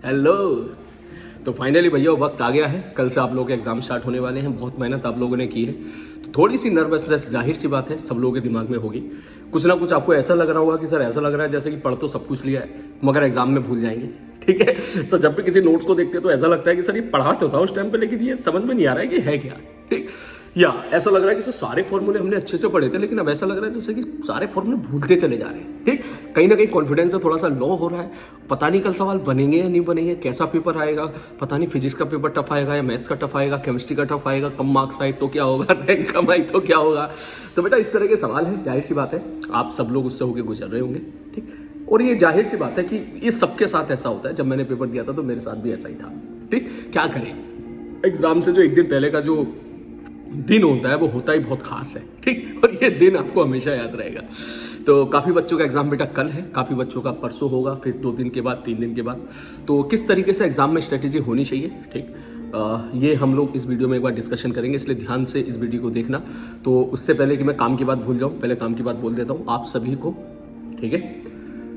Hello. तो finally भैया वक्त आ गया है, कल से आप लोगों के एग्जाम स्टार्ट होने वाले हैं। बहुत मेहनत आप लोगों ने की है, तो थोड़ी सी नर्वसनेस जाहिर सी बात है सब लोगों के दिमाग में होगी। कुछ ना कुछ आपको ऐसा लग रहा होगा कि सर ऐसा लग रहा है जैसे कि पढ़ तो सब कुछ लिया है मगर एग्जाम में भूल जाएंगे। ठीक है, सर जब भी किसी नोट्स को देखते हैं तो ऐसा लगता है कि सर ये पढ़ा तो था उस टाइम पे लेकिन ये समझ में नहीं आ रहा है कि है क्या। ठीक, या ऐसा लग रहा है कि सर सारे फॉर्मूले हमने अच्छे से पढ़े थे लेकिन अब ऐसा लग रहा है जैसे कि सारे फॉर्मूले भूलते चले जा रहे हैं। ठीक, कहीं ना कहीं कॉन्फिडेंस से थोड़ा सा लो हो रहा है। पता नहीं कल सवाल बनेंगे या नहीं बनेंगे, कैसा पेपर आएगा, पता नहीं फिजिक्स का पेपर टफ आएगा या मैथ्स का टफ आएगा, केमिस्ट्री का टफ आएगा, कम मार्क्स आए तो क्या होगा, रैंक कम आई तो क्या होगा। तो बेटा इस तरह के सवाल है, जाहिर सी बात है आप सब लोग उससे होकर गुजर रहे होंगे। ठीक, और ये जाहिर सी बात है कि ये सबके साथ ऐसा होता है। जब मैंने पेपर दिया था तो मेरे साथ भी ऐसा ही था। ठीक, क्या करें, एग्जाम से जो एक दिन पहले का जो दिन होता है वो होता ही बहुत खास है। ठीक, और ये दिन आपको हमेशा याद रहेगा। तो काफ़ी बच्चों का एग्जाम बेटा कल है, काफ़ी बच्चों का परसों होगा, फिर 2 दिन के बाद, 3 दिन के बाद। तो किस तरीके से एग्जाम में स्ट्रेटेजी होनी चाहिए, ठीक, ये हम लोग इस वीडियो में एक बार डिस्कशन करेंगे, इसलिए ध्यान से इस वीडियो को देखना। तो उससे पहले कि मैं काम की बात भूल जाऊँ, पहले काम की बात बोल देता हूँ आप सभी को। ठीक है,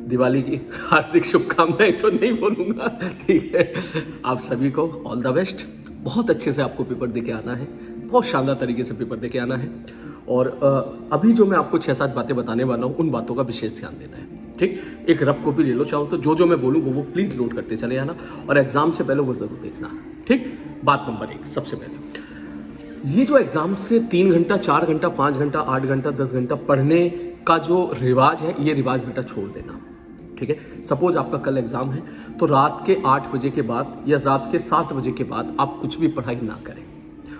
दिवाली की हार्दिक शुभकामनाएं तो नहीं बोलूँगा। ठीक है, आप सभी को ऑल द बेस्ट। बहुत अच्छे से आपको पेपर दे के आना है, बहुत शानदार तरीके से पेपर दे के आना है। और अभी जो मैं आपको 6-7 बातें बताने वाला हूँ उन बातों का विशेष ध्यान देना है। ठीक, एक रफ कॉपी ले लो चाहो तो, जो मैं बोलूँ वो प्लीज़ नोट करते चले आना और एग्जाम से पहले वो ज़रूर देखना। ठीक, बात नंबर 1, सबसे पहले ये जो एग्जाम से 3 घंटा, 4 घंटा, 5 घंटा, 8 घंटा, 10 घंटा पढ़ने का जो रिवाज है, ये रिवाज बेटा छोड़ देना। ठीक है, सपोज आपका कल एग्जाम है तो रात के 8 बजे के बाद या रात के 7 बजे के बाद आप कुछ भी पढ़ाई ना करें।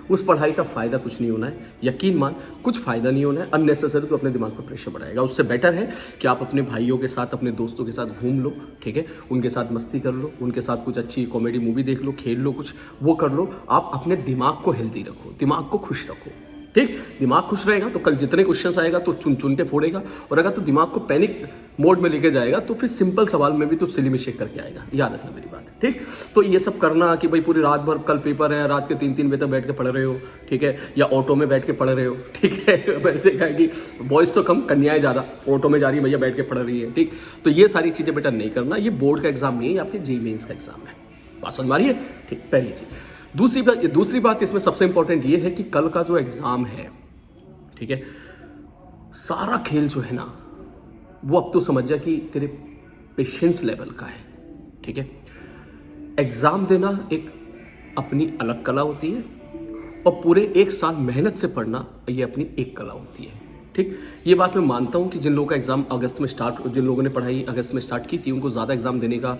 उस पढ़ाई का फ़ायदा कुछ नहीं होना है, यकीन मान कुछ फ़ायदा नहीं होना है। अननेसेसरी तो अपने दिमाग पर प्रेशर बढ़ाएगा। उससे बेटर है कि आप अपने भाइयों के साथ, अपने दोस्तों के साथ घूम लो। ठीक है, उनके साथ मस्ती कर लो, उनके साथ कुछ अच्छी कॉमेडी मूवी देख लो, खेल लो, कुछ वो कर लो। आप अपने दिमाग को हेल्दी रखो, दिमाग को खुश रखो। ठीक, दिमाग खुश रहेगा तो कल जितने क्वेश्चंस आएगा तो चुन चुन के फोड़ेगा। और अगर तो दिमाग को पैनिक मोड में लेके जाएगा तो फिर सिंपल सवाल में भी तो सिली मिस्टेक करके आएगा। याद रखना मेरी बात। ठीक, तो ये सब करना कि भाई पूरी रात भर कल पेपर है, रात के 3-3 बजे तक बैठ के पढ़ रहे हो, ठीक है, या ऑटो में बैठ के पढ़ रहे हो। ठीक है, मैंने देखा है कि बॉयज़ तो कम, कन्याएं ज़्यादा ऑटो में जा रही है, भैया बैठ के पढ़ रही है। ठीक, तो ये सारी चीज़ें बेटा नहीं करना। ये बोर्ड का एग्जाम नहीं है, ये आपके जेईई मेंस का एग्जाम है। बात समझ मारिए। ठीक, पहली चीज़। दूसरी बात इसमें सबसे इंपॉर्टेंट ये है कि कल का जो एग्जाम है, ठीक है, सारा खेल जो है ना वो अब तो समझ जा कि तेरे पेशेंस लेवल का है। ठीक है, एग्जाम देना एक अपनी अलग कला होती है और पूरे 1 साल मेहनत से पढ़ना ये अपनी एक कला होती है। ठीक, ये बात मैं मानता हूँ कि जिन लोगों का एग्जाम अगस्त में जिन लोगों ने पढ़ाई अगस्त में स्टार्ट की थी उनको ज़्यादा एग्जाम देने का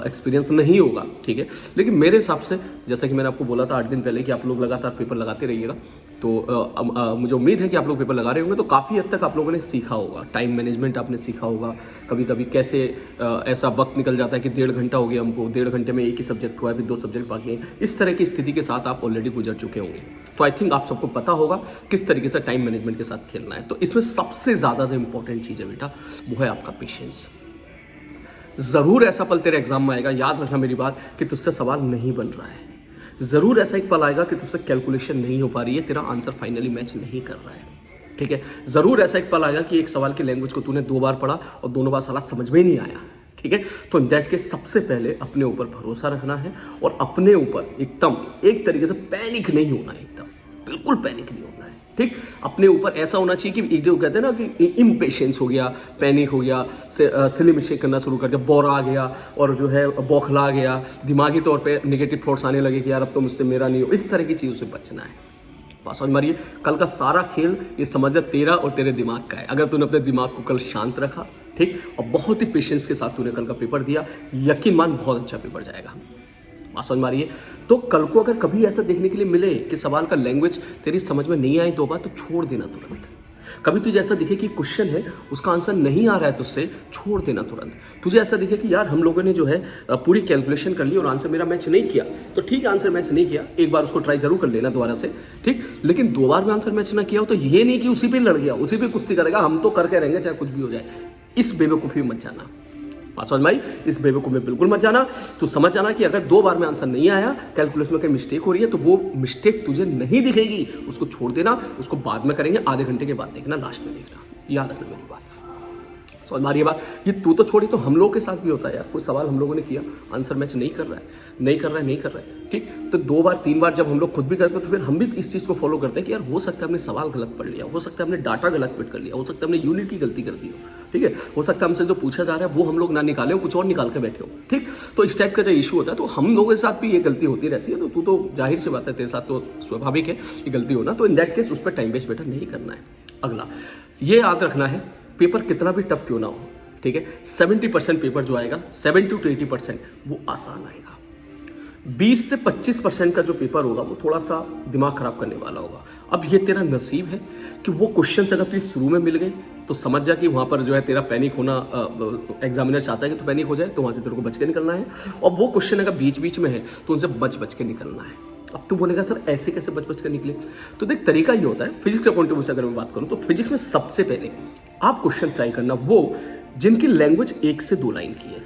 एक्सपीरियंस नहीं होगा। ठीक है, लेकिन मेरे हिसाब से जैसा कि मैंने आपको बोला था 8 दिन पहले कि आप लोग लगातार पेपर लगाते रहिएगा, तो मुझे उम्मीद है कि आप लोग पेपर लगा रहे होंगे तो काफ़ी हद तक आप लोगों ने सीखा होगा। टाइम मैनेजमेंट आपने सीखा होगा। कभी कभी कैसे ऐसा वक्त निकल जाता है कि 1.5 घंटा हो गया हमको, 1.5 घंटे में एक ही सब्जेक्ट हुआ है, फिर 2 सब्जेक्ट बाकी हैं। इस तरह की स्थिति के साथ आप ऑलरेडी गुजर चुके होंगे। तो आई थिंक आप सबको पता होगा किस तरीके से टाइम मैनेजमेंट के साथ खेलना है। तो इसमें सबसे ज़्यादा जो इंपॉर्टेंट चीज़ है बेटा वो है आपका पेशेंस। ज़रूर ऐसा पल तेरे एग्जाम में आएगा, याद रखना मेरी बात, कि तुझसे सवाल नहीं बन रहा है। ज़रूर ऐसा एक पल आएगा कि तुझसे कैलकुलेशन नहीं हो पा रही है, तेरा आंसर फाइनली मैच नहीं कर रहा है। ठीक है, ज़रूर ऐसा एक पल आएगा कि एक सवाल की लैंग्वेज को तूने 2 बार पढ़ा और दोनों बार सवाल समझ में ही नहीं आया। ठीक है, तो दैट के सबसे पहले अपने ऊपर भरोसा रखना है और अपने ऊपर एकदम एक तरीके से पैनिक नहीं होना है, एकदम बिल्कुल पैनिक नहीं होना है। ठीक, अपने ऊपर ऐसा होना चाहिए कि जो कहते हैं ना कि इम्पेशेंस हो गया, पैनिक हो गया, सिली मिस्टेक करना शुरू कर दिया, बोरा आ गया और जो है बौखला गया, दिमागी तौर पे नेगेटिव थॉट्स आने लगे कि यार अब तो मुझसे मेरा नहीं हो। इस तरह की चीज़ों से बचना है। बात समझ मारिए, कल का सारा खेल ये समझ ले तेरा और तेरे दिमाग का है। अगर तूने अपने दिमाग को कल शांत रखा, ठीक, और बहुत ही पेशेंस के साथ तूने कल का पेपर दिया, यकीन मान बहुत अच्छा पेपर जाएगा। बात समझ मारिए। तो कल को अगर कभी ऐसा देखने के लिए मिले कि सवाल का लैंग्वेज तेरी समझ में नहीं आई 2 बार, तो छोड़ देना तुरंत। कभी तुझे ऐसा दिखे कि क्वेश्चन है उसका आंसर नहीं आ रहा है तुझसे, छोड़ देना तुरंत। तुझे ऐसा दिखे कि यार हम लोगों ने जो है पूरी कैलकुलेशन कर ली और आंसर मेरा मैच नहीं किया, तो ठीक है, आंसर मैच नहीं किया, एक बार उसको ट्राई जरूर कर लेना दोबारा से। ठीक, लेकिन 2 बार में आंसर मैच ना किया हो तो ये नहीं कि उसी पे लड़ गया, उसी पे कुश्ती करेगा, हम तो करके रहेंगे चाहे कुछ भी हो जाए। इस बेवकूफ़ी मत जाना। बात समझ में आई? इस बेवकूफ़ में बिल्कुल मत जाना। तो समझ जाना कि अगर 2 बार में आंसर नहीं आया, कैलकुलेशन में कहीं मिस्टेक हो रही है, तो वो मिस्टेक तुझे नहीं दिखेगी, उसको छोड़ देना, उसको बाद में करेंगे, आधे घंटे के बाद देखना, लास्ट में देखना। याद रखना मेरी बात। समझ मारिए बात। ये तू तो छोड़ी, तो हम लोगों के साथ भी होता है यार। कोई सवाल हम लोगों ने किया, आंसर मैच नहीं कर रहा है, ठीक, तो 2 बार 3 बार जब हम लोग खुद भी करते हैं तो फिर हम भी इस चीज़ को फॉलो करते हैं कि यार हो सकता है हमने सवाल गलत पढ़ लिया, हो सकता है हमने डाटा गलत फिट कर लिया, हो सकता है हमने यूनिट की गलती कर दी हो, ठीक है, हो सकता है हमसे जो पूछा जा रहा है वो हम लोग ना निकाले हो, कुछ और निकाल के बैठे हो, ठीक। तो इस टाइप का जो इशू होता है, तो हम लोगों के साथ भी ये गलती होती रहती है। तो तू तो जाहिर सी बात है, तेरे साथ तो स्वाभाविक है ये गलती होना। तो इन दैट केस उस पर टाइम वेस्ट बेटा नहीं करना है। अगला ये याद रखना है, पेपर कितना भी टफ क्यों ना हो, ठीक है, 70% पेपर जो आएगा, 70 to 80% वो आसान आएगा। 20 से 25% का जो पेपर होगा वो थोड़ा सा दिमाग खराब करने वाला होगा। अब ये तेरा नसीब है कि वो क्वेश्चन अगर तुझे शुरू में मिल गए तो समझ जा कि वहाँ पर जो है तेरा पैनिक होना, एग्जामिनर चाहता है कि तो पैनिक हो जाए, तो वहाँ से तेरे को बच के निकलना है। और वो क्वेश्चन अगर बीच बीच में है तो उनसे बच के निकलना है। अब तू बोलेगा सर ऐसे कैसे बच कर निकले, तो देख तरीका ये होता है। फिजिक्स के पॉइंट ऑफ व्यू से अगर मैं बात करूँ तो फिजिक्स में सबसे पहले आप क्वेश्चन ट्राई करना वो जिनकी लैंग्वेज 1 से 2 लाइन की है,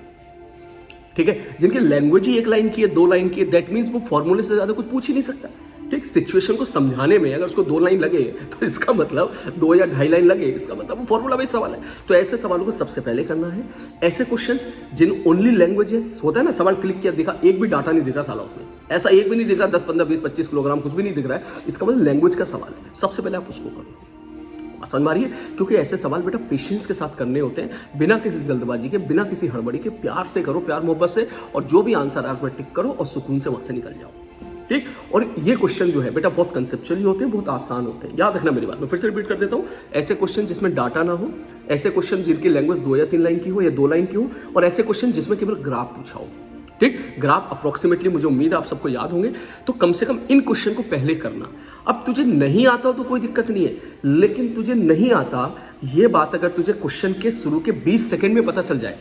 ठीक है, जिनकी लैंग्वेज ही 1 लाइन की है, 2 लाइन की है, दैट मीन्स वो फॉर्मूले से ज़्यादा कुछ पूछ ही नहीं सकता, ठीक। सिचुएशन को समझाने में अगर उसको 2 लाइन लगे तो इसका मतलब 2 या 2.5 लाइन लगे, इसका मतलब वो फॉर्मूला बेस्ड सवाल है। तो ऐसे सवालों को सबसे पहले करना है। ऐसे क्वेश्चंस जिन ओनली लैंग्वेज है, होता है ना, सवाल क्लिक किया दिखा, एक भी डाटा नहीं दिख रहा साला उसमें, ऐसा एक भी नहीं दिख रहा, 10 15 20 25 किलोग्राम कुछ भी नहीं दिख रहा है, इसका मतलब लैंग्वेज का सवाल है। सबसे पहले आप उसको करो, आसान मारिए, क्योंकि ऐसे सवाल बेटा पेशेंस के साथ करने होते हैं, बिना किसी जल्दबाजी के, बिना किसी हड़बड़ी के, प्यार से करो, प्यार मोहब्बत से, और जो भी आंसर आप टिक करो और सुकून से वहां से निकल जाओ, ठीक। और ये क्वेश्चन जो है बेटा बहुत कंसेप्चुअली होते हैं, बहुत आसान होते हैं, याद रखना मेरी बात। मैं फिर से रिपीट कर देता हूँ, ऐसे क्वेश्चन जिसमें डाटा ना हो, ऐसे क्वेश्चन जिनकी लैंग्वेज 2 या 3 लाइन की हो या 2 लाइन की हो, और ऐसे क्वेश्चन जिसमें केवल ग्राफ पूछा हो, ठीक। ग्राफ अप्रोक्सीमेटली मुझे उम्मीद है आप सबको याद होंगे, तो कम से कम इन क्वेश्चन को पहले करना। अब तुझे नहीं आता हो तो कोई दिक्कत नहीं है, लेकिन तुझे नहीं आता ये बात अगर तुझे क्वेश्चन के शुरू के 20 सेकंड में पता चल जाए,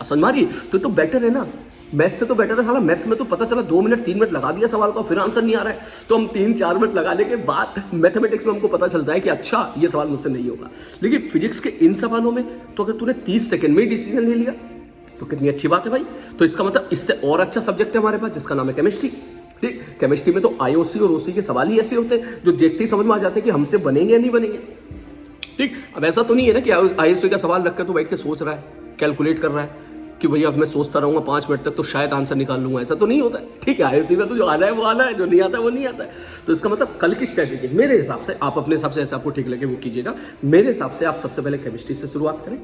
समझ मारी, तो बेटर है ना। मैथ्स से तो बेटर है साला। मैथ्स में तो पता चला 2 मिनट 3 मिनट लगा दिया सवाल का, फिर आंसर नहीं आ रहा है, तो हम 3-4 मिनट लगाने के बाद मैथमेटिक्स में हमको पता चलता है कि अच्छा ये सवाल मुझसे नहीं होगा। लेकिन फिजिक्स के इन सवालों में तो अगर तूने 30 सेकंड में ही डिसीजन ले लिया तो कितनी अच्छी बात है भाई। तो इसका मतलब इससे और अच्छा सब्जेक्ट है हमारे पास जिसका नाम है केमिस्ट्री, ठीक। केमिस्ट्री में तो आईओसी और ओसी के सवाल ही ऐसे होते हैं जो देखते ही समझ में आ जाते हैं कि हमसे बनेंगे या नहीं बनेंगे, ठीक। अब ऐसा तो नहीं है ना कि आईओसी का सवाल रख कर तो बैठ के सोच रहा है, कैलकुलेट कर रहा है कि भैया अब मैं सोचता रहूंगा 5 मिनट तक तो शायद आंसर निकाल लूंगा, ऐसा तो नहीं होता है, ठीक है। आईओसी में तो जो आना है वो आना है, जो नहीं आता है वो नहीं आता है। तो इसका मतलब कल की स्ट्रैटेजी मेरे हिसाब से, आप अपने हिसाब से ऐसा आपको ठीक लगे वो कीजिएगा। मेरे हिसाब से आप सबसे पहले केमिस्ट्री से शुरुआत करें,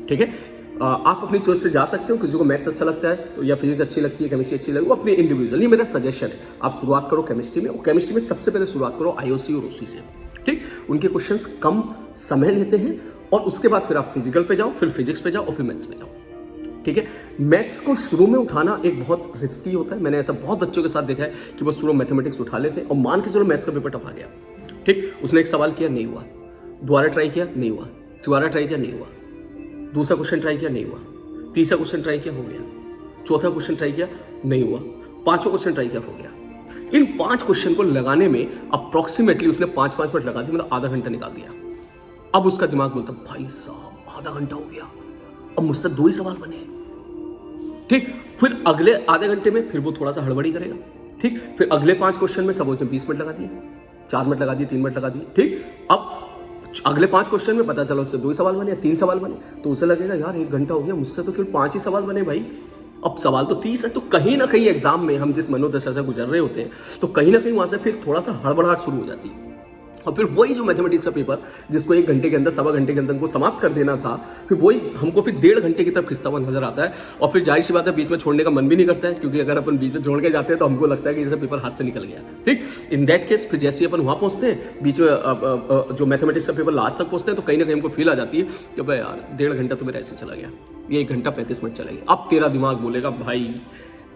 ठीक है। आप अपनी चॉइस से जा सकते हो, किसी को मैथ्स अच्छा लगता है तो या फिजिक्स अच्छी लगती है, केमिस्ट्री अच्छी लगी, वो अपनी इंडिविजुअल, ये मेरा सजेशन है। आप शुरुआत करो केमिस्ट्री में, और केमिस्ट्री में सबसे पहले शुरुआत करो आईओसी और ओसी से, ठीक। उनके क्वेश्चंस कम समय लेते हैं, और उसके बाद फिर आप फिजिकल पे जाओ, फिर फिजिक्स पे जाओ, और फिर मैथ्स पे जाओ, ठीक है। मैथ्स को शुरू में उठाना एक बहुत रिस्की होता है। मैंने ऐसा बहुत बच्चों के साथ देखा है कि वो शुरू में मैथमेटिक्स उठा लेते हैं और मान के चलो मैथ्स का पेपर टफ आ गया, ठीक। उसने एक सवाल किया नहीं हुआ, दोबारा ट्राई किया नहीं हुआ, दोबारा ट्राई किया नहीं हुआ, दूसरा क्वेश्चन ट्राई किया नहीं हुआ, तीसरा क्वेश्चन ट्राई किया हो गया, चौथा क्वेश्चन ट्राई किया नहीं हुआ, पांचवा क्वेश्चन ट्राई किया हो गया। इन 5 क्वेश्चन को लगाने में अप्रोक्सीमेटली उसने 5-5 मिनट लगा दी, मतलब आधा घंटा निकाल दिया। अब उसका दिमाग बोलता भाई साहब आधा घंटा हो गया, अब मुझसे 2 ही सवाल बने, ठीक। फिर अगले आधे घंटे में फिर वो थोड़ा सा हड़बड़ी करेगा, ठीक। फिर अगले 5 क्वेश्चन में सब उसने 20 मिनट लगा दिए, 4 मिनट लगा दिए, 3 मिनट लगा दिए, ठीक। अब अगले 5 क्वेश्चन में पता चला उससे 2 ही सवाल बने या 3 सवाल बने, तो उसे लगेगा यार 1 घंटा हो गया, मुझसे तो केवल 5 ही सवाल बने भाई, अब सवाल तो 30 है। तो कहीं ना कहीं एग्जाम में हम जिस मनोदशा से गुजर रहे होते हैं, तो कहीं ना कहीं वहां से फिर थोड़ा सा हड़बड़ाहट शुरू हो जाती है, और फिर वही जो मैथमेटिक्स का पेपर जिसको 1 घंटे के अंदर, 1.25 घंटे के अंदर को समाप्त कर देना था, फिर वही हमको फिर 1.5 घंटे की तरफ खिंचता हुआ नजर आता है। और फिर जाहिर सी बात है बीच में छोड़ने का मन भी नहीं करता है, क्योंकि अगर अपन बीच में छोड़ के जाते हैं तो हमको लगता है कि जैसे पेपर हाथ से निकल गया, ठीक। इन दैट केस फिर जैसे अपन वहाँ पहुँचते हैं, बीच में जो मैथमेटिक्स का पेपर लास्ट तक पहुँचते हैं, तो कहीं ना कहीं हमको फील आ जाती है कि भाई यार 1.5 घंटा तो मेरा ऐसे चला गया, ये 1 घंटा 35 मिनट चला गया। अब तेरा दिमाग बोलेगा भाई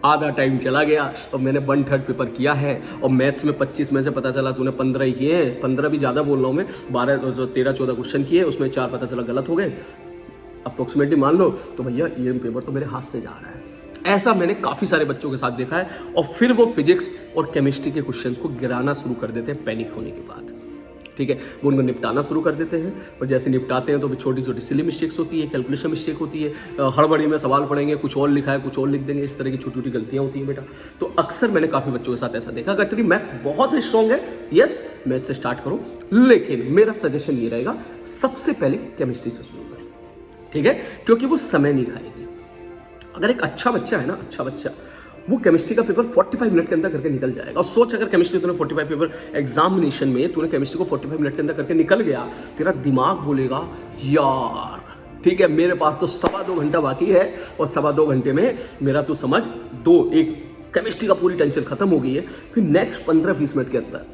आधा टाइम चला गया और मैंने 1/3 पेपर किया है, और मैथ्स में 25 में से पता चला तूने 15 ही किए हैं, 15 भी ज़्यादा बोल रहा हूँ मैं, 13-14 क्वेश्चन किए, उसमें 4 पता चला गलत हो गए अप्रोक्सीमेटली मान लो, तो भैया ये पेपर तो मेरे हाथ से जा रहा है। ऐसा मैंने काफ़ी सारे बच्चों के साथ देखा है, और फिर वो फिजिक्स और केमिस्ट्री के क्वेश्चन को गिराना शुरू कर देते हैं पैनिक होने के बाद, ठीक है। वो उनको निपटाना शुरू कर देते हैं, और जैसे निपटाते हैं तो भी छोटी छोटी सिली मिस्टेक्स होती है, कैलकुलेशन मिस्टेक होती है, हड़बड़ी में सवाल पढ़ेंगे, कुछ और लिखा है कुछ और लिख देंगे, इस तरह की छोटी छोटी गलतियां होती हैं बेटा। तो अक्सर मैंने काफ़ी बच्चों के साथ ऐसा देखा। अगर तेरी मैथ्स बहुत स्ट्रॉन्ग है, यस मैथ्स से स्टार्ट करो, लेकिन मेरा सजेशन ये रहेगा सबसे पहले केमिस्ट्री से शुरू करो, ठीक है, क्योंकि वो समय नहीं खाएगी। अगर एक अच्छा बच्चा है ना, अच्छा बच्चा, वो केमिस्ट्री का पेपर 45 मिनट के अंदर करके निकल जाएगा। और सोच, अगर केमिस्ट्री तूने 45 पेपर एग्जामिनेशन में तूने केमिस्ट्री को 45 मिनट के अंदर करके निकल गया, तेरा दिमाग बोलेगा यार ठीक है, मेरे पास तो 2.25 घंटा बाकी है और 2.25 घंटे में मेरा तो समझ एक केमिस्ट्री का पूरी टेंशन खत्म हो गई है। फिर नेक्स्ट 15-20 मिनट के अंदर,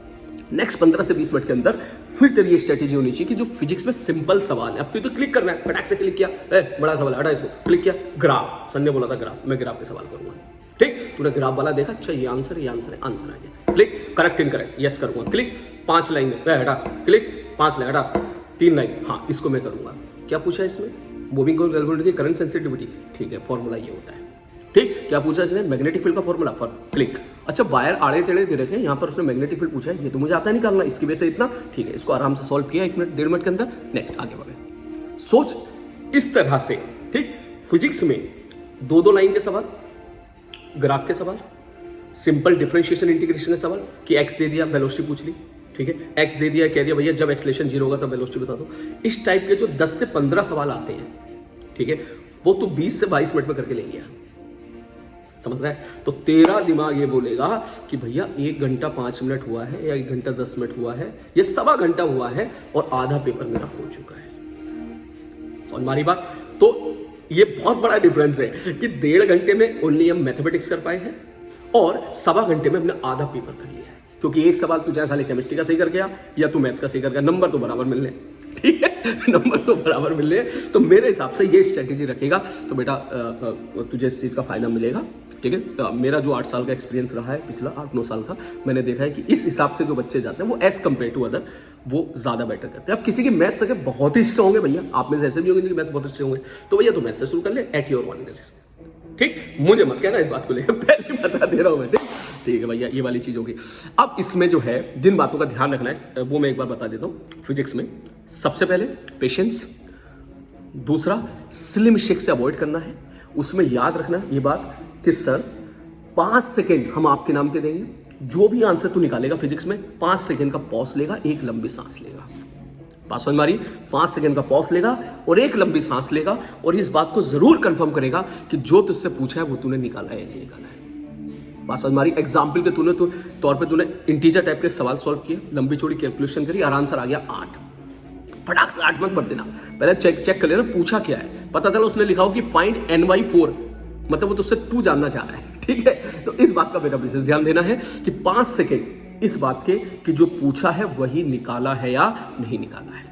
नेक्स्ट 15 से 20 मिनट के अंदर फिर तेरी ये स्ट्रेटेजी होनी चाहिए कि जो फिजिक्स में सिंपल सवाल है, अब तो क्लिक करना है, फटाक से क्लिक किया, बड़ा सवाल हटा इसको, क्लिक किया, ग्राफ, सन ने बोला था ग्राफ, मैं ग्राफ के सवाल करूंगा, ठीक, तूने ग्राफ वाला देखा, अच्छा ये आंसर है, आंसर आ गया, क्लिक, करेक्ट इनकरेक्ट, यस करूंगा, क्लिक, 5 लाइन हटा, क्लिक, 5 लाइन हटा, 3 लाइन, हाँ इसको मैं करूंगा। क्या पूछा इसमें? मूविंग कॉइल गैल्वेनिटी की करंट सेंसिटिविटी, ठीक है, फॉर्मूला ये होता है, ठीक। क्या पूछा इसने? मैग्नेटिक फील्ड का फॉर्मूला, फॉर क्लिक। अच्छा वायर आड़े टेढ़े दे रखे हैं, यहाँ पर उसने मैग्नेटिक फील्ड पूछा है, ये तो मुझे आता नहीं निकालना, इसकी वजह से इतना, ठीक है, इसको आराम से सॉल्व किया 1 मिनट 1.5 मिनट के अंदर, नेक्स्ट आगे बढ़े। सोच इस तरह से, ठीक। फिजिक्स में 2-2 लाइन के सवाल, ग्राफ के सवाल, सिंपल डिफरेंशिएशन इंटीग्रेशन के सवाल कि एक्स दे दिया, वेलोसिटी पूछ ली, ठीक है, एक्स दे दिया, कह दिया भैया जब एक्सलेशन 0 होगा तब वेलोसिटी बता दो। इस टाइप के जो 10 से 15 सवाल आते हैं, ठीक है, वो तो 20 से 22 मिनट में करके ले गया, समझ रहा है? तो तेरा दिमाग ये बोलेगा कि भैया 1 घंटा 5 मिनट हुआ है या 1 घंटा 10 मिनट हुआ है या 1.25 घंटा हुआ है और आधा पेपर मेरा हो चुका है। समझ मारी बात? तो ये बहुत बड़ा डिफरेंस है कि 1.5 घंटे में ओनली हम मैथमेटिक्स कर पाए हैं और 1.25 घंटे में हमने आधा पेपर कर लिया है, क्योंकि एक सवाल तू चाहे साले केमिस्ट्री का सही कर गया या तू मैथ्स का सही कर गया, नंबर तो बराबर मिलने, ठीक है, नंबर तो बराबर मिलने। तो मेरे हिसाब से ये स्ट्रेटेजी रखेगा तो बेटा तुझे इस चीज़ का फायदा मिलेगा, ठीक है। मेरा जो 8 साल का एक्सपीरियंस रहा है, पिछला 8-9 साल का, मैंने देखा है कि इस हिसाब से जो बच्चे जाते हैं वो एज कम्पेयर टू अदर वो ज़्यादा बेटर करते हैं। अब किसी की मैथ्स अगर बहुत ही स्ट्रॉन्ग है भैया, आप में से ऐसे भी होंगे जिनकी मैथ्स बहुत अच्छे होंगे, तो भैया तो मैथ्स से शुरू कर ले, एट योर ओन रिस्क, ठीक। मुझे मत कहना इस बात को लेकर, पहले बता दे रहा हूँ मैं, ठीक है भैया, ये वाली चीज़ होगी। अब इसमें जो है जिन बातों का ध्यान रखना है वो मैं एक बार बता देता हूँ। फिजिक्स में सबसे पहले पेशेंस, दूसरा स्लिम शेक से अवॉइड करना है। उसमें याद रखना ये बात कि सर 5 सेकेंड हम आपके नाम के देंगे, जो भी आंसर तू निकालेगा फिजिक्स में 5 सेकेंड का पॉज लेगा, एक लंबी सांस लेगा, पास समझ मारी, 5 सेकेंड का पॉज लेगा और एक लंबी सांस लेगा और इस बात को जरूर कंफर्म करेगा कि जो तुझसे पूछा है वो तूने निकाला है या नहीं निकाला है। बात समझ मारी? एग्जाम्पल के तौर पे तूने इंटीजर टाइप के एक सवाल सॉल्व किए, लंबी चौड़ी कैलकुलेशन करी और आंसर आ गया 8, फटाक से 8 मत भर देना, पहले चेक कर लेना पूछा क्या है। पता चला उसने लिखा हो कि फाइंड ny4, मतलब वो तुझसे 2 जानना चाह रहा है, ठीक है। तो इस बात का मेरा विशेष ध्यान देना है कि 5 सेकेंड इस बात के कि जो पूछा है वही निकाला है या नहीं निकाला है।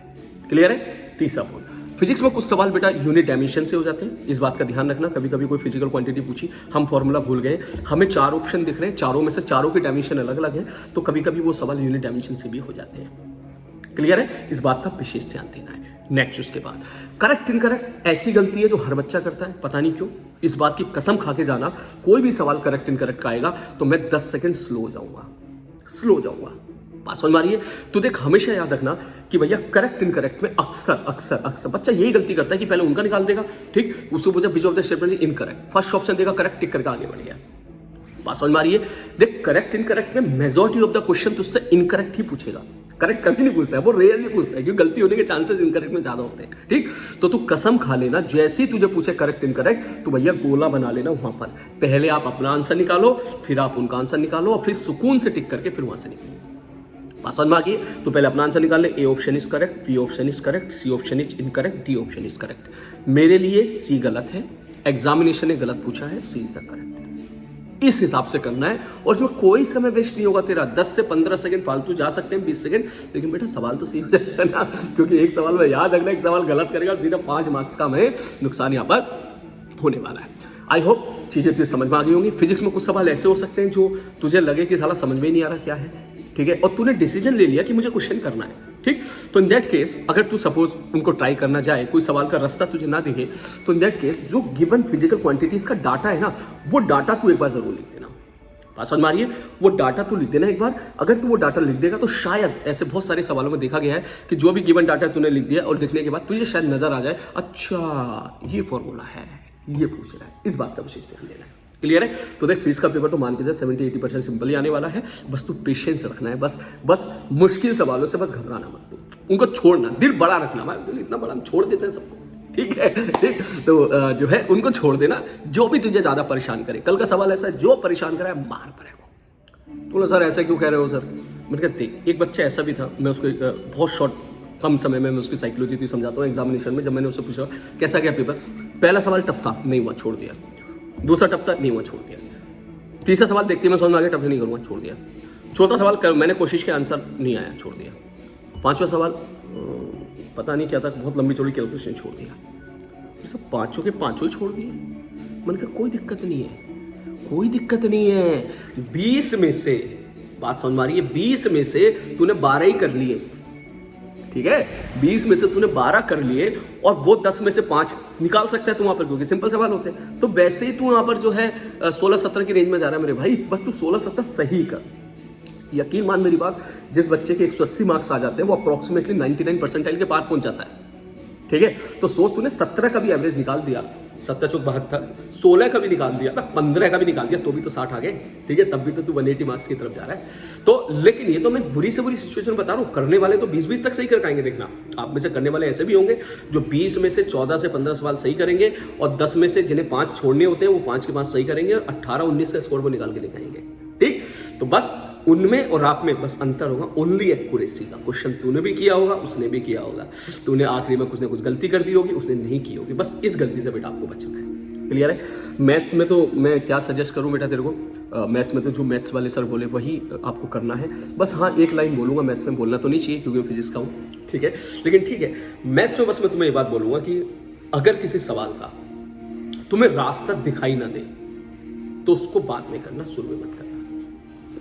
क्लियर है? तीसरा पॉइंट, फिजिक्स में कुछ सवाल बेटा यूनिट डायमेंशन से हो जाते हैं, इस बात का ध्यान रखना। कभी कभी कोई फिजिकल क्वांटिटी पूछी, हम फॉर्मूला भूल गए, हमें 4 ऑप्शन दिख रहे हैं, चारों में से चारों की डायमेंशन अलग अलग है, तो कभी कभी वो सवाल यूनिट डायमेंशन से भी हो जाते हैं। क्लियर है? इस बात का विशेष ध्यान देना है। नेक्स्ट उसके बाद करेक्ट इनकरेक्ट ऐसी गलती है जो हर बच्चा करता है, पता नहीं क्यों। इस बात की कसम खा के जाना, कोई भी सवाल करेक्ट इनकरेक्ट का आएगा तो मैं 10 सेकेंड स्लो हो जाऊंगा। बात समझ मारिए? तो देख, हमेशा याद रखना कि भैया करेक्ट इनकरेक्ट में अक्सर बच्चा यही गलती करता है कि पहले उनका निकाल देगा, ठीक, उसको पूछा which of the statement incorrect, first option देगा करेक्ट, टिक करके आगे बढ़ गया। बात समझ मारिए? देख, करेक्ट इनकरेक्ट में मेजॉरिटी ऑफ द क्वेश्चन तुझसे इनकरेक्ट ही पूछेगा, करेक्ट कभी नहीं पूछता है, वो रेयरली पूछता है क्योंकि गलती होने के चांसेस इनकरेक्ट में ज्यादा होते हैं, ठीक। तो तू कसम खा लेना, जैसे ही तुझे पूछे करेक्ट इनकरेक्ट तो भैया गोला बना लेना वहां पर, पहले आप अपना आंसर निकालो, फिर आप उनका आंसर निकालो और फिर सुकून से टिक करके फिर वहां से निकालो। पसंद आ गई तो पहले अपना आंसर निकाल ले, A option is correct, B option is correct, C option is incorrect, D option is correct. मेरे लिए सी गलत है, एग्जामिनेशन ने गलत पूछा है, सी इज द करेक्ट। इस हिसाब से करना है और इसमें कोई समय वेस्ट नहीं होगा तेरा। 10 से 15 सेकंड फालतू जा सकते हैं, 20 सेकंड, लेकिन बेटा सवाल तो सही हो जाएगा ना, क्योंकि एक सवाल में याद रखना, एक सवाल गलत करेगा सीधा 5 मार्क्स का हमें नुकसान यहाँ पर होने वाला है। आई होप चीज़ें तुझे समझ में आ गई होंगी। फिजिक्स में कुछ सवाल ऐसे हो सकते हैं जो तुझे लगे कि साला समझ में ही नहीं आ रहा क्या है, ठीक है, और तूने डिसीजन ले लिया कि मुझे क्वेश्चन करना है, ठीक। तो इन दैट केस अगर तू सपोज उनको ट्राई करना जाए, कोई सवाल का रास्ता तुझे ना दिखे, तो इन दैट केस जो गिवन फिजिकल क्वांटिटीज का डाटा है ना, वो डाटा तू एक बार जरूर लिख देना। बात समझ मारिए? वो डाटा तू लिख देना एक बार। अगर तू वो डाटा लिख देगा तो शायद ऐसे बहुत सारे सवालों में देखा गया है कि जो भी गिवन डाटा तूने लिख दिया और लिखने के बाद तुझे शायद नजर आ जाए, अच्छा ये फॉर्मूला है, ये पूछ रहा है। इस बात का विशेष ध्यान देना है। क्लियर है? तो देख, फिजिक्स का पेपर तो मान के चल 70-80% सिंपल ही आने वाला है, बस तू पेशेंस रखना है, बस मुश्किल सवालों से बस घबराना मत, तू उनको छोड़ना, दिल बड़ा रखना। मैं दिल इतना बड़ा हम छोड़ देते हैं सबको, ठीक है, ठीक। तो जो है उनको छोड़ देना, जो भी तुझे ज्यादा परेशान करे। कल का सवाल ऐसा है, जो परेशान करे मार पड़ेगा। बोला सर ऐसा क्यों कह रहे हो सर? मैंने कहा देख, एक बच्चा ऐसा भी था, मैं उसको बहुत शॉर्ट कम समय में मैं उसकी साइकोलॉजी थी समझाता हूँ। एग्जामिनेशन में जब मैंने उससे पूछा कैसा गया पेपर, पहला सवाल टफ था, नहीं हुआ, छोड़ दिया। दूसरा टफ था, नहीं हुआ, छोड़ दिया। तीसरा सवाल देखते मैं समझ में आ गया, टफ नहीं करूँगा, छोड़ दिया। चौथा सवाल मैंने कोशिश किया, आंसर नहीं आया, छोड़ दिया। पांचवा सवाल पता नहीं क्या था, बहुत लंबी चौड़ी कैलकुलेशन, छोड़ दिया। ये सब पाँचों के पाँचों ही छोड़ दिए। मैंने कहा कोई दिक्कत नहीं है, कोई दिक्कत नहीं है। 20 में से, बात समझ में आ रही है, 20 में से तूने 12 ही कर लिए, ठीक है? 20 में से तूने 12 कर लिए और वो 10 में से 5 निकाल सकता है तू वहां पर, क्योंकि सिंपल सवाल होते हैं। तो वैसे ही तू वहां पर जो है 16-17 की रेंज में जा रहा है मेरे भाई, बस तू 16-17 सही कर। यकीन मान मेरी बात, जिस बच्चे के 180 मार्क्स आ जाते हैं वो अप्रॉक्सीमेटली 99 परसेंटाइल के पार पहुंच जाता है, ठीक है? तो सोच, तूने 17 का भी एवरेज निकाल दिया, 17 चौक 72, 16 का भी निकाल दिया, 15 का भी निकाल दिया, तो भी तो 60 आ गए, ठीक है? तब भी तो तू 180 मार्क्स की तरफ जा रहा है। तो लेकिन ये तो मैं बुरी से बुरी सिचुएशन बता रहा हूँ, करने वाले तो 20-20 तक सही कर पाएंगे। देखना, आप में से करने वाले ऐसे भी होंगे जो 20 में से 14 से 15 सवाल सही करेंगे और 10 में से जिन्हें 5 छोड़ने होते हैं वो 5 के 5 सही करेंगे और 18-19 का स्कोर वो निकाल के लेके आएंगे, ठीक? तो बस उनमें और आप में बस अंतर होगा ओनली एक्यूरेसी का। क्वेश्चन तूने भी किया होगा, उसने भी किया होगा, तूने आखिरी में कुछ ना कुछ गलती कर दी होगी, उसने नहीं की होगी। बस इस गलती से बेटा आपको बचना है। क्लियर है? मैथ्स में तो मैं क्या सजेस्ट करूं बेटा तेरे को, मैथ्स में तो जो मैथ्स वाले सर बोले वही आपको करना है। बस हाँ, एक लाइन बोलूंगा, मैथ्स में बोलना तो नहीं चाहिए क्योंकि मैं फिजिक्स का हूँ, ठीक है? लेकिन ठीक है, मैथ्स में बस मैं तुम्हें ये बात बोलूंगा कि अगर किसी सवाल का तुम्हें रास्ता दिखाई ना दे तो उसको बाद में करना, शुरू में मत करना।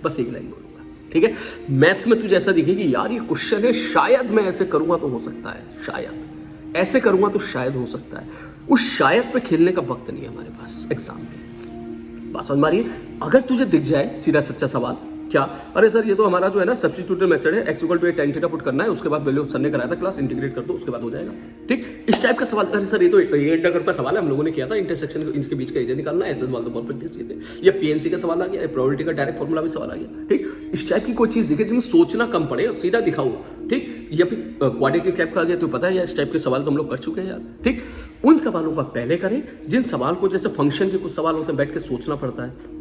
बस एक लाइन बोलूंगा, ठीक है? मैथ्स में तुझे ऐसा दिखेगी यार ये क्वेश्चन है, शायद मैं ऐसे करूंगा तो हो सकता है, शायद ऐसे करूंगा तो शायद हो सकता है, उस शायद पे खेलने का वक्त नहीं है हमारे पास एग्जाम में। बात समझ में आ रही है? अगर तुझे दिख जाए सीधा सच्चा सवाल, क्या अरे सर ये तो हमारा जो है ना सब्स्टिट्यूटेड मेथड है, x = tan थीटा पुट करना है, उसके बाद वैल्यू सर ने कराया था क्लास, इंटीग्रेट कर दो, उसके बाद हो जाएगा, ठीक? इस टाइप का सवाल। अरे सर ये तो ये इंटरकट का सवाल है, हम लोगों ने किया था, इंटरसेक्शन इनके बीच का एरिया निकालना है, ऐसे सवाल तो बहुत प्रैक्टिस किए थे। या पीएनसी का सवाल आ गया, प्रोबेबिलिटी का डायरेक्ट फॉर्मूला भी सवाल आ गया, ठीक? इस टाइप की कोई चीज दिखे जिसमें सोचना कम पड़े और सीधा दिखाओ, ठीक? या फिर क्वाड्रेटिक कैप का आ गया तो पता है यार, इस टाइप के सवाल तो हम लोग कर चुके हैं यार, ठीक? उन सवालों का पहले करें जिन सवाल को, जैसे फंक्शन के कुछ सवाल होते हैं, बैठ के सोचना पड़ता है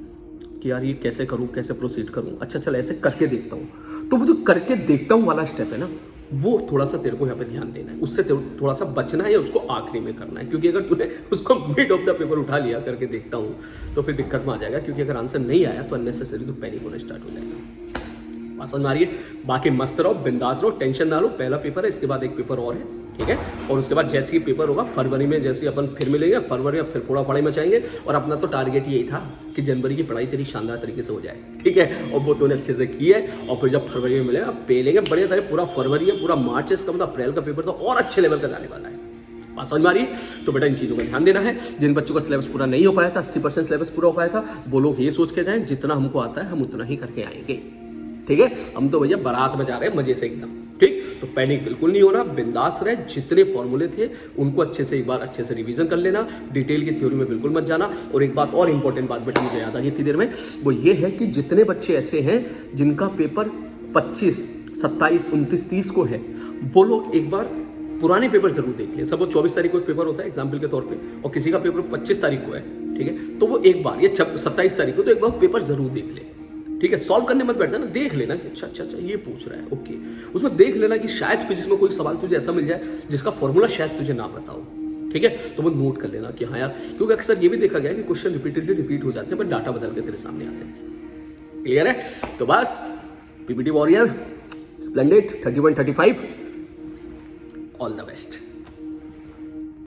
कि यार ये कैसे करूं, कैसे प्रोसीड करूं, अच्छा चल ऐसे करके देखता हूं। तो वो जो करके देखता हूं वाला स्टेप है ना, वो थोड़ा सा तेरे को यहाँ पे ध्यान देना है, उससे थोड़ा सा बचना है या उसको आखिरी में करना है। क्योंकि अगर तूने उसको मिड ऑफ द पेपर उठा लिया, करके देखता हूँ, तो फिर दिक्कत में आ जाएगा। क्योंकि अगर आंसर नहीं आया तो अननेसेसरी तो पैनिक होना स्टार्ट हो जाएगा। समझ में आ रही है? बाकी मस्त रहो, बिंदास रहो, टेंशन ना लो। पहला पेपर है, इसके बाद एक पेपर और है, ठीक है? और उसके बाद जैसे ही पेपर होगा फरवरी में, जैसे अपन फिर मिलेंगे फरवरी में, फिर थोड़ा पढ़ाई मचाएंगे। और अपना तो टारगेट यही था कि जनवरी की पढ़ाई तेरी शानदार तरीके से हो जाए, ठीक है? और वो तूने अच्छे से की है। और फिर जब फरवरी में मिलेगा पे लेंगे बढ़िया तरह। पूरा फरवरी है, पूरा मार्च है, इसका मतलब अप्रैल का पेपर तो और अच्छे लेवल का जाने वाला है। बात समझ में आ रही है? तो बेटा इन चीज़ों का ध्यान देना है। जिन बच्चों का सिलेबस पूरा नहीं हो पाया था, 80% सिलेबस पूरा हो पाया था, वो लोग ये सोच के जाएं जितना हमको आता है हम उतना ही करके आएंगे, ठीक है? हम तो भैया बारात में जा रहे हैं मजे से एकदम, ठीक? तो पैनिक बिल्कुल नहीं होना, बिंदास रहे। जितने फॉर्मूले थे उनको अच्छे से एक बार अच्छे से रिवीजन कर लेना, डिटेल की थ्योरी में बिल्कुल मत जाना। और एक बात और इंपॉर्टेंट बात बेटा मुझे याद आ गई इतनी देर में, वो ये है कि जितने बच्चे ऐसे हैं जिनका पेपर 25, 27, 29, 30 को है, वो लोग एक बार पुराने पेपर जरूर देख लें। सब वो 24 तारीख को एक पेपर होता है एग्जाम्पल के तौर पे, और किसी का पेपर 25 तारीख को है, ठीक है? तो वो एक बार, ये 27 तारीख को तो एक बार पेपर जरूर देख ले, ठीक है? सॉल्व करने मत बैठना ना, देख लेना कि अच्छा अच्छा अच्छा ये पूछ रहा है, ओके। उसमें देख लेना कि शायद फिजिक्स में कोई सवाल तुझे ऐसा मिल जाए जिसका फॉर्मूला शायद तुझे ना पता हो, ठीक है? तो वो नोट कर लेना कि हाँ यार, क्योंकि अक्सर ये भी देखा गया है कि क्वेश्चन रिपीटेडली रिपीट हो जाते हैं पर डाटा बदल के तेरे सामने आते हैं। क्लियर है? तो बस PPT warrior splendid 31-35, all the best.